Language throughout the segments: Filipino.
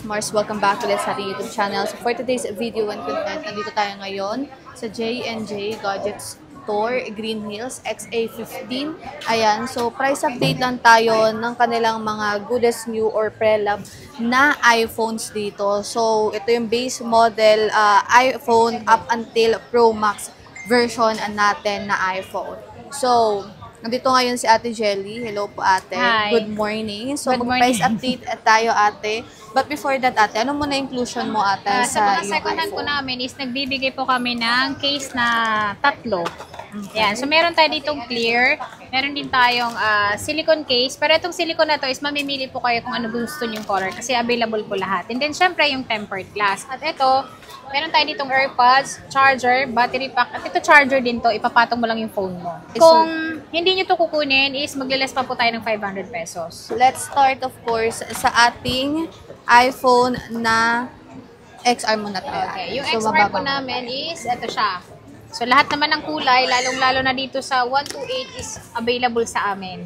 Mars, welcome back ulit sa ating YouTube channel. So for today's video and content, nandito tayo ngayon sa J&J Gadget Store, Green Hills, XA15. Ayan, so price update lang tayo ng kanilang mga goodest new or pre-lab na iPhones dito. So ito yung base model iPhone up until Pro Max version natin na iPhone. So, nandito ngayon si Ate Jelly. Hello po, Ate. Hi. Good morning. So, mag-price Good update tayo, Ate. But before that, Ate, ano muna inclusion mo, Ate, Sa sa mga second hand po namin is nagbibigay po kami ng case na 3. Yan. So, meron tayo ditong clear. Meron din tayong silicone case. Pero itong silicone na to is mamimili po kayo kung ano gusto nyong color kasi available po lahat. And then, syempre, yung tempered glass. At ito, meron tayo ditong AirPods, charger, battery pack. At ito charger din to, ipapatong mo lang yung phone mo. Kung hindi nyo to kukunin is magliles pa po tayo ng 500 pesos. Let's start, of course, sa ating iPhone na XR muna tayo. Okay. Yung So, XR po mababa. namin is, ito siya. So, lahat naman ng kulay, lalong-lalo na dito sa 128 is available sa amin.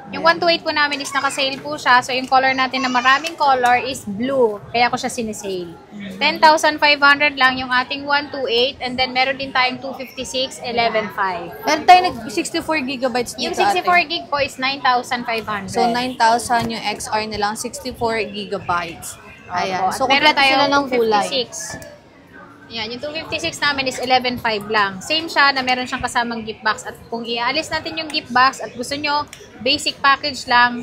Yung 128 po namin is naka-sale po siya. So, yung color natin na maraming color is blue. Kaya ko siya sinisale. 10,500 lang yung ating 128. And then, meron din tayong 256, 11,500. Meron tayo nag-64 gigabytes dito, Yung 64 Ate. gig po is 9,500. So, 9,000 yung XR nilang 64 gigabytes. Ayan. Opo. So, At meron kompleto sila ng kulay. 256. Yan, yung 256 namin is 11,500 lang. Same siya na meron siyang kasamang gift box. At kung ialis natin yung gift box at gusto nyo, basic package lang,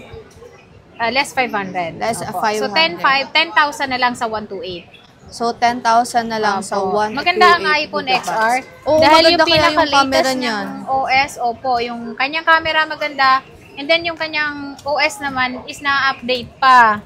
less 500. Less Opo. 500. So, 10,000 na lang sa 128. So, 10,000 na lang sa Opo. 128 Maganda ang iPhone gigabytes. XR. Oo, dahil maganda yung kaya yung camera pinaka-latest niyan. ng OS, opo, yung kanyang camera maganda. And then, yung kanyang OS naman is na-update pa.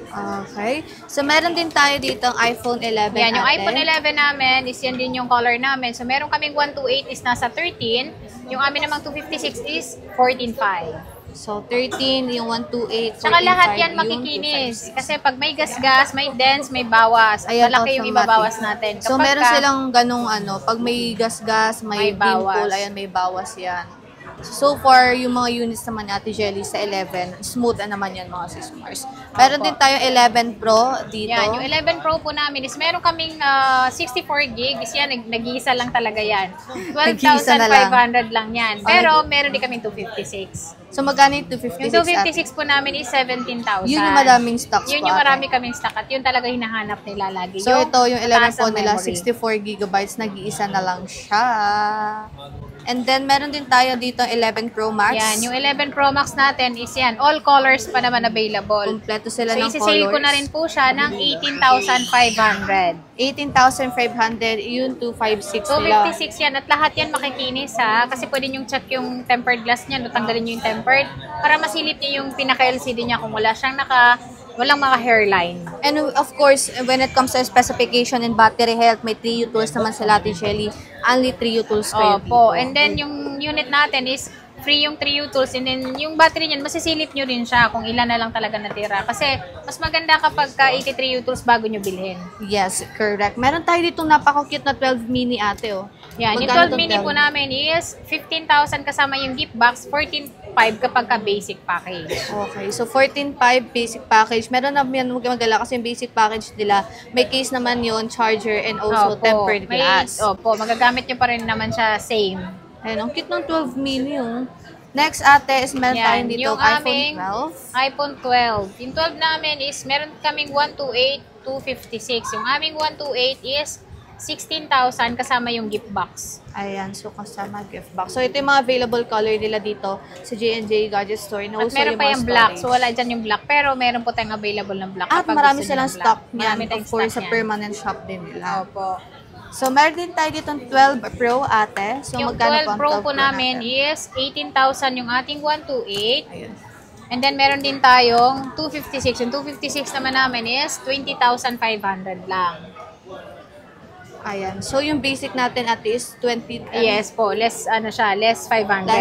Okay. So, meron din tayo dito ang iPhone 11. Yan, yung Ate. iPhone 11 namin is yan din yung color namin. So, meron kaming 128 is nasa 13. Yung amin namang 256 is 14.5. So, 13, yung 128, 14.5, Tsaka lahat yan yung makikinis. 256. Kasi pag may gas-gas, may dents, may bawas. At Ayan, malaki yung automatic. ibabawas natin. So, Kapag meron silang ganung pag may gas-gas, may May bawas. dimple, ayan, may bawas yan. So far, yung mga units naman ni Ate Jelly sa 11, smooth naman yan mga sis Mars. Meron Opo. din tayo 11 Pro dito. Yan, yung 11 Pro po namin is meron kaming 64 gig. Is yan, nag-iisa lang talaga yan. Nag-iisa na lang. 12,500 lang yan. Pero meron din kaming 256. So, magkano yung 256? Yung 256 po namin is 17,000. Yun yung maraming stocks Yun po, yung Ate. marami kaming stock at yun talaga hinahanap nila lagi. So, ito yung 11 mataas Pro ang nila, memory. 64 gigabytes, nag-iisa na lang siya. And then, meron din tayo dito 11 Pro Max. Yan, yung 11 Pro Max natin is yan. All colors pa naman available. Kompleto sila So, ng isi-sale colors. ko na rin po siya ng 18,500. 18,500, yun 256 nila. 256 yan. At lahat yan makikinis ha. Kasi pwede nyo check yung tempered glass niya. No, tanggalin nyo yung tempered. Para masilip nyo yung pinaka-LCD niya kung wala siyang walang mga hairline. And of course, when it comes to specification and battery health, may 3 U-tools naman sila Ate Shelly. Only 3 U-tools kayo Opo. dito. And then yung unit natin is free yung 3 U-tools. And then yung battery niyan, masisilip nyo rin siya kung ilan na lang talaga natira. Kasi mas maganda kapag 83 U-tools bago nyo bilhin. Yes, correct. Meron tayo dito napaka-cute na 12 mini ate, oh. Yan, yung Magkano 12 tong mini po namin is 15,000 kasama yung gift box, 14,500 kapag ka basic package. Okay, so 14.5 basic package. Meron na yan, huwag magala kasi yung basic package nila, may case naman yon charger and also Opo. tempered glass. Opo, magagamit nyo pa rin naman siya same. Ayun, ang cute ng 12 mini, oh. Next ate is meron tayo dito yung iPhone aming 12. iPhone 12. Yung 12 namin is meron kaming 128, 256. Yung aming 128 is 16,000 kasama yung gift box. Ayan, so kasama gift box. So ito yung mga available color nila dito sa J&J Gadget Store. And At also meron yung pa mga yung black. storage. So wala dyan yung black. Pero meron po tayong available ng black. At kapag marami gusto nyo silang ng black. stock Marami niyan. tayong Of course, stock sa yan. permanent shop din nila. Opo. So meron din tayo dito 12 Pro ate. So Yung magkano 12 ang Pro 12 po namin natin? is 18,000 yung ating 128. Ayun. And then meron din tayong 256. Yung 256 naman namin is 20,500 lang. Ayan. So yung basic natin ate is 20. Yes po, less 500. Less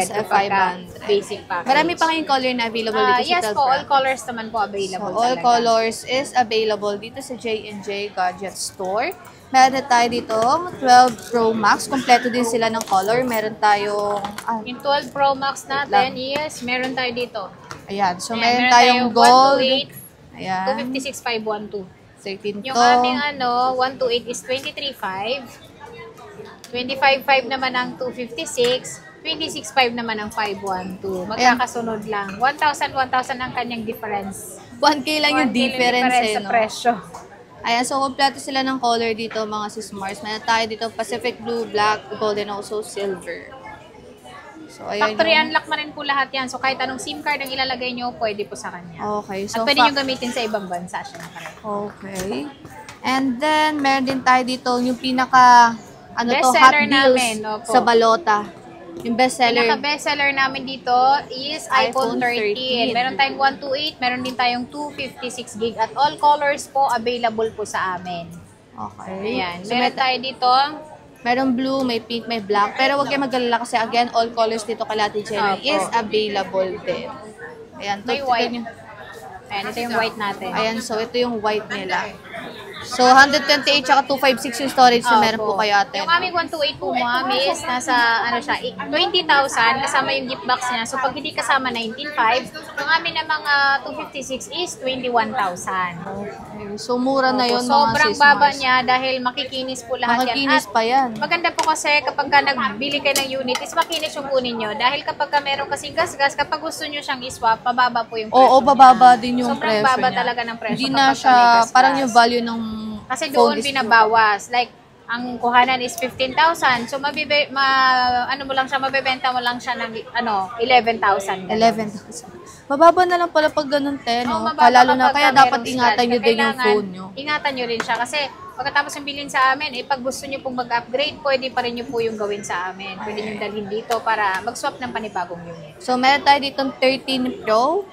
kapag 500. basic package. Marami pa kayong color na available dito Yes sa 12 po, Pro. all colors naman po So available all talaga. colors is available dito sa J&J Gadget Store. Meron tayo dito 12 Pro Max. Kompleto din sila ng color. Meron tayong Yung 12 Pro Max natin, yes, meron tayo dito. ayan. So Ayan, meron meron tayong tayong gold. 128, Ayan. 256, 512. 13 Yung to. aming 128 is 23.5. 25.5 naman ang 256. 26.5 naman ang 512. Magkakasunod lang. 1,000 ang kanyang difference. 1K lang yung 1K lang difference sa no? presyo. Ayan, so kompleto sila ng color dito mga sis Mars. Meron tayo dito Pacific Blue, Black, Gold, and also Silver. So, ayan Factory yung... unlock na rin po lahat yan. So, kahit anong SIM card ang ilalagay nyo, pwede po sa kanya. Okay. So, At pwede nyo gamitin sa ibang bansa siya. Okay. And then, meron din tayo dito yung pinaka, hot Bestseller deals namin, opo. sa balota. Yung bestseller. Pinaka-bestseller namin dito is iPhone 13. Meron tayong 128, meron din tayong 256 gig at all colors po available po sa amin. Okay. Ayan. So, Meron tayo dito. Meron blue, may pink, may black. Pero huwag kayo mag-alala kasi again, all colors dito kay Ate Jenny Opo. is available din. Ayan. May white. Ayan, ito yung white natin. Ayan, so ito yung white nila. So, 128 tsaka 256 yung storage na meron po kayo ate. Yung aming 128 po ma'am is nasa, 20,000 kasama yung gift box niya. So, pag hindi kasama 19,500, yung amin na mga 256 is 21,000. Okay. So, mura na yun mga Sobrang sis baba Mars. niya dahil makikinis po lahat Makikinis yan. pa yan. Maganda po kasi kapag ka nagbili kayo ng unit, is makinis yung kunin nyo. Dahil kapag ka meron kasing gas-gas, kapag gusto nyo siyang iswap, pababa po yung presyo Oo, bababa din yung Sobrang presyo baba niya. talaga ng presyo Hindi kapag na ka siya, may gas-gas. parang yung value ng Kasi phone doon is binabawas. Like, ang kuhanan is 15,000. So, mabebenta mo lang siya ng 11,000. 11,000. Mababa na lang pala pag ganun, te, no? mababa Lalo na, kapag kaya merong dapat ingatan scratch. nyo din yung Kailangan phone nyo. Ingatan nyo rin siya kasi pagkatapos ng bilhin sa amin, pag gusto nyo pong mag-upgrade, pwede pa rin nyo po yung gawin sa amin. Pwede nyo dalhin dito para mag-swap ng panibagong unit. So, meron tayo dito 13 Pro.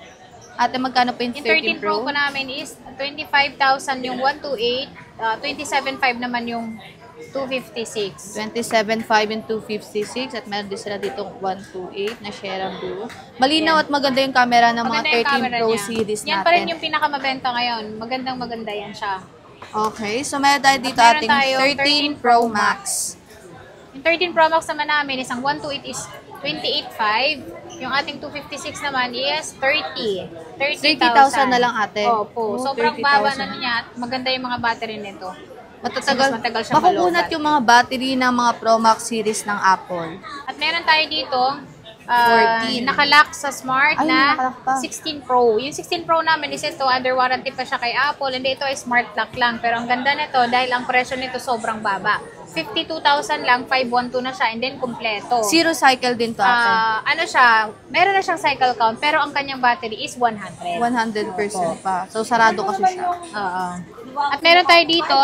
Ate, magkano po yung Yung 13 13 Pro? Pro po namin is 25,000 yung 128, 27,500 naman yung 256. 27.5 and 256 at meron din sila ditong 128 na Sierra Blue. Malinaw at maganda yung camera ng mga Maganda yung 13 camera Pro niya. series Yan pa rin natin. yung pinakamabenta ngayon. Maganda yan siya. Okay, so meron tayo dito At meron ating tayong 13 Pro Max. Yung 13 Pro Max naman namin, isang 128 is 28,500. Yung ating 256 naman is 30,000 na lang ate. Opo. Oh, Sobrang 30,000. baba na niya at maganda yung mga battery nito. Matatagal. Mas matagal siya Makukunat malobat. yung mga battery ng mga Pro Max series ng Apple. At meron tayo dito, 14. nakalock sa Smart Ay, na nakalock pa. 16 Pro. Yung 16 Pro namin is ito, under warranty pa siya kay Apple. Hindi, ito ay Smart Lock lang. Pero ang ganda nito dahil ang presyo nito sobrang baba. 52,000 lang, 512 na siya, and then kumpleto. Zero cycle din to ate. Meron na siyang cycle count, pero ang kanyang battery is 100. 100% pa. So, sarado kasi siya. Oo. At meron tayo dito,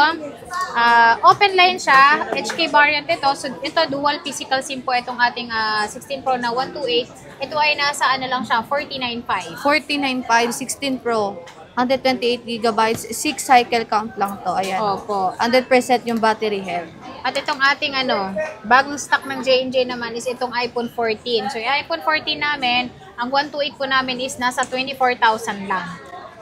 open line siya, HK variant ito. So, ito, dual physical SIM po itong ating 16 Pro na 128. Ito ay nasa lang siya, 49,500. 49.5, 16 Pro. 128 gigabytes, 6 cycle count lang to. Ayan. Opo. 100% yung battery health. At itong ating bagong stock ng J&J naman is itong iPhone 14. So, yung iPhone 14 namin, ang 128 po namin is nasa 24,000 lang.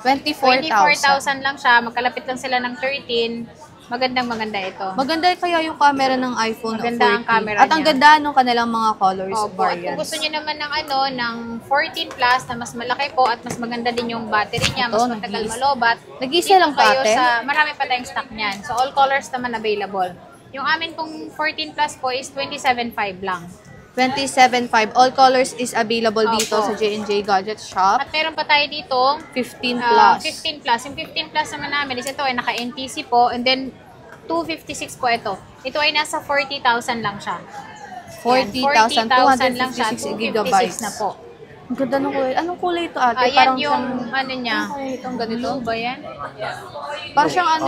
24,000 lang siya. Magkalapit lang sila ng 13. Maganda ito. Maganda kaya yung camera ng iPhone Maganda 14. ang camera At ang niya. ganda nung kanilang mga colors Opo. At kung variants. gusto niyo naman ng ng 14 plus na mas malaki po at mas maganda din yung battery niya, mas Ito, matagal nag-iisa. malobat. Nag-iisa dito lang pa, kayo ate? marami pa tayong stock niyan. So all colors naman available. Yung amin pong 14 plus po is 27,500 lang. 27.5. All colors is available dito Opo. sa J&J Gadget Shop. At meron pa tayo dito 15 plus. 15 plus. Yung 15 plus naman namin is ito ay naka-NTC po, and then 256 po ito. Ito ay nasa 40,000 lang siya. 40,000, 40,000 lang siya. 256 256 gigabytes. na po. Ang ganda ng kulay. Anong kulay ito ate? Ayan yung niya. Itong ganito. Blue ba yan? Parang siyang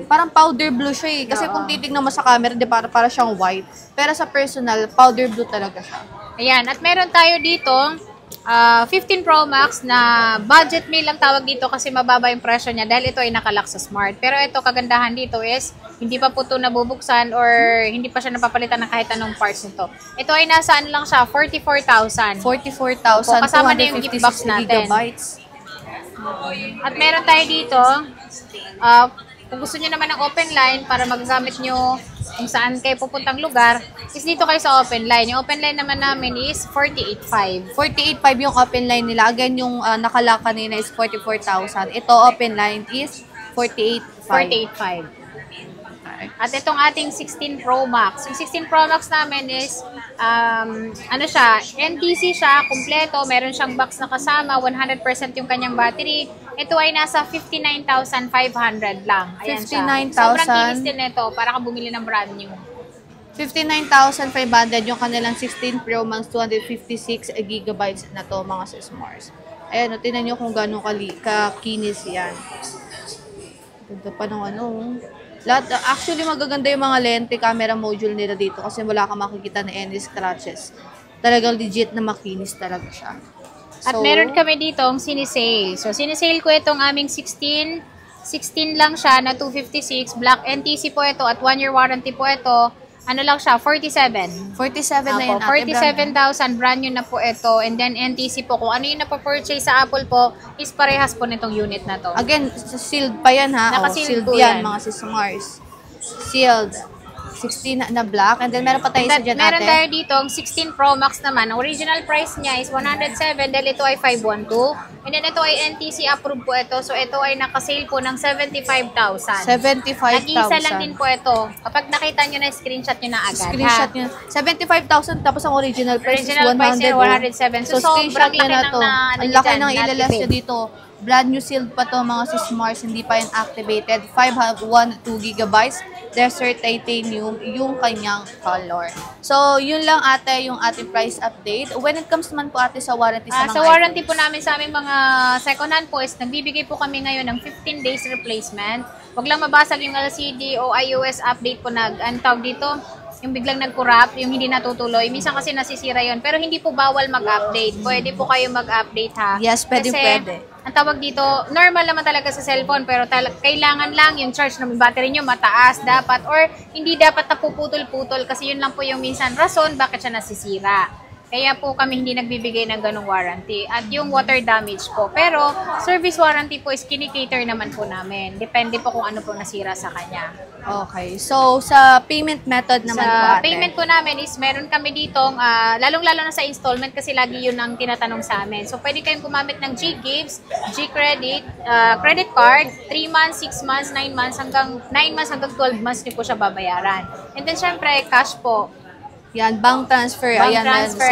parang powder blue siya eh. Kasi kung titignan mo sa camera, di para siyang white. Pero sa personal, powder blue talaga siya. Ayan. At meron tayo dito, 15 Pro Max na budget meal ang tawag dito kasi mababa yung presyo niya dahil ito ay nakalock sa Smart. Pero ito, kagandahan dito is hindi pa po ito nabubuksan or hindi pa siya napapalitan ng kahit anong parts nito. Ito ay nasa lang siya, 44,000. 44,000, Kasama na yung gift box 256 natin. gigabytes. At meron tayo dito, kung gusto niyo naman ng open line para magagamit nyo kung saan kayo pupuntang lugar, is dito kayo sa open line. Yung open line naman namin is 48,500. 48,500 yung open line nila. Again, yung nakalock kanina is 44,000. Ito, open line is 48.5. 48.5. At itong ating 16 Pro Max. Yung 16 Pro Max namin is, ano siya, NTC siya, kumpleto. Meron siyang box na kasama, 100% yung kanyang battery. Ito ay nasa 59,500 lang. Ayan siya. 59,000. Sobrang kinis din nito, para kang bumili ng brand new. 59,500 yung kanilang 16 Pro Max 256 gigabytes na to, mga sismars. Ayan, tinan nyo kung gano'ng kakinis yan. Ganda pa ng ano. Lahat, actually, magaganda yung mga lente camera module nila dito kasi wala kang makikita na any scratches. Talagang legit na makinis talaga siya. At meron kami dito ang sinisale. So, sinisale ko itong aming 16 lang siya na 256. Black NTC po ito at 1-year warranty po ito. Ano lang siya, 47. 47 na yun. 47,000, brand new na po ito. And then NTC po, kung ano yung napapurchase sa Apple po, is parehas po nitong unit na to. Again, sealed pa yan ha. Naka-sealed Sealed po yan, yan. mga sismars. Sealed. 16 na black. And then meron pa tayo sa dyan Meron ate. tayo dito, ang 16 Pro Max naman. Ang original price niya is 107, dahil ito ay 512. And then ito ay NTC approved po ito. So ito ay nakasale po ng 75,000. 75,000. Nag-isa lang din po ito. Kapag nakita nyo na, screenshot nyo na agad. Screenshot nyo. 75,000 tapos ang original price Original is 100. price niya, 107. So, screenshot sobrang nyo laki na ng to. ano Ang nyo laki dyan, ng ilalas nyo na-activate. dito. Brand new sealed pa to, mga sismars. Hindi pa yan activated. 512 gigabytes. Desert titanium yung kanyang color. So, yun lang ate yung ating price update. When it comes naman po ate sa warranty sa mga Sa warranty po namin sa aming mga second hand po is nagbibigay po kami ngayon ng 15 days replacement. Huwag lang mabasag yung LCD o iOS update po ang tawag dito. Yung biglang nag-corrupt, yung hindi natutuloy. Minsan kasi nasisira yon, pero hindi po bawal mag-update. Pwede po kayo mag-update ha. Yes, pwede, kasi, pwede. Ang tawag dito, normal naman talaga sa cellphone, pero kailangan lang yung charge ng battery nyo mataas dapat, or hindi dapat napuputol-putol kasi yun lang po yung minsan rason bakit siya nasisira. Kaya po kami hindi nagbibigay ng ganong warranty. At yung water damage po. Pero service warranty po is kinikater naman po namin. Depende po kung ano po nasira sa kanya. Okay. So, sa payment method naman po Sa ate. payment po namin is meron kami ditong, lalong-lalo na sa installment kasi lagi yun ang tinatanong sa amin. So, pwede kayong gumamit ng G-Gives, G-Credit, credit card, 3 months, 6 months, 9 months, hanggang 9 months hanggang 12 months nyo po siya babayaran. And then, syempre, cash po. Yan, bank transfer. Bank Ayan, transfer,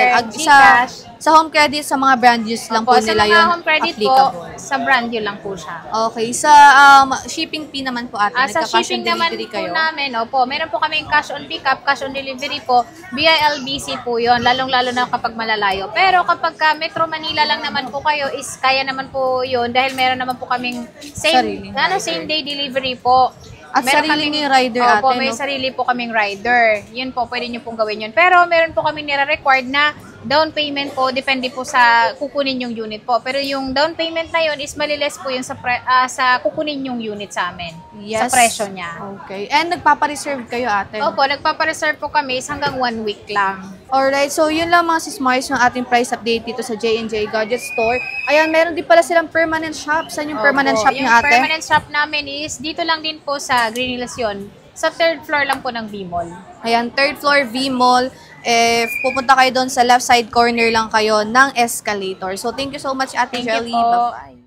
sa home credit, sa mga brand use lang po Opo, nila sa mga yun home credit po, applicable. sa brand yun lang po siya. Okay. Sa shipping fee naman po ate, Sa nagka-cash shipping on naman delivery po kayo? namin, opo, meron po kaming cash on pickup, cash on delivery po, via LBC po yun, lalong-lalo na kapag malalayo. Pero kapag Metro Manila lang naman po kayo, is kaya naman po yun, dahil meron naman po kaming Sariling rider. same day delivery po. At Meron sariling kaming- rider Opo, ate, may no? sarili po kaming rider. Yun po, pwede nyo pong gawin yun. Pero meron po kaming nire-required na down payment po, depende po sa kukunin yung unit po. Pero yung down payment na yun is maliles po yun sa kukunin yung unit sa amin. Sa Yes. presyo niya. Okay. And nagpapareserve kayo ate? Opo, nagpapareserve po kami is hanggang 1 week lang. Alright, so yun lang mga sismars yung ating price update dito sa J&J Gadget Store. Ayan, meron din pala silang permanent shop. Saan yung permanent Opo, shop yung niyo ate? permanent shop namin is dito lang din po sa Green Hills yun. Sa 3rd floor lang po ng V-Mall. Ayan, 3rd floor V-Mall. Pupunta kayo doon sa left side corner lang kayo ng escalator. So, thank you so much Ate Thank you Jelly. po. Bye-bye.